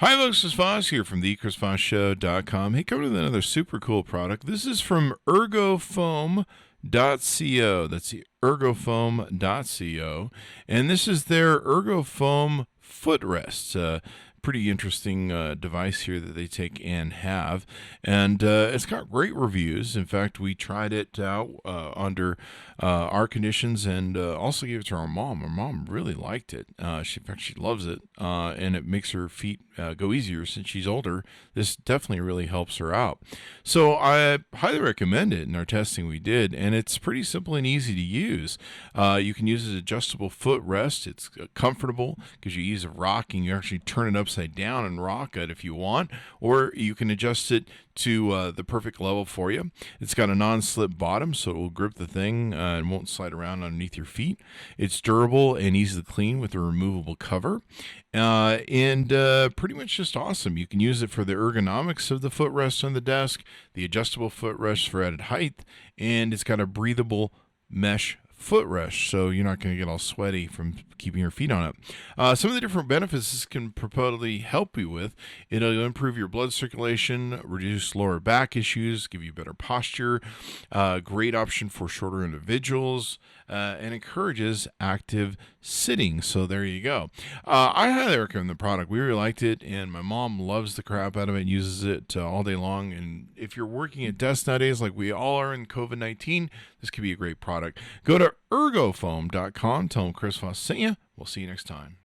Hi, folks. Chris Voss here from the ChrisVossShow.com. Hey, coming with another super cool product. This is from ErgoFoam.co. That's the ErgoFoam.co. And this is their ErgoFoam Footrest. Pretty interesting device here that they take and have. And it's got great reviews. In fact, we tried it out under our conditions and also gave it to our mom. Our mom really liked it. In fact, she loves it. And it makes her feet go easier since she's older. This definitely really helps her out. So I highly recommend it in our testing we did. And it's pretty simple and easy to use. You can use it as adjustable footrest. It's comfortable because you use a rocking. You actually turn it upside down and rock it if you want, or you can adjust it to the perfect level for you. It's got a non-slip bottom, so it will grip the thing and won't slide around underneath your feet. It's durable and easy to clean with a removable cover, and pretty much just awesome. You can use it for the ergonomics of the footrest on the desk, the adjustable footrest for added height, and it's got a breathable mesh footrest, so you're not going to get all sweaty from keeping your feet on it. Some of the different benefits this can purportedly help you with: it'll improve your blood circulation, reduce lower back issues, give you better posture, great option for shorter individuals, and encourages active sitting. So there you go. I highly recommend the product. We really liked it, and my mom loves the crap out of it, uses it all day long. And if you're working at desk nowadays, like we all are in COVID-19, this could be a great product. Go to ErgoFoam.com. Tell them Chris Voss sent you. We'll see you next time.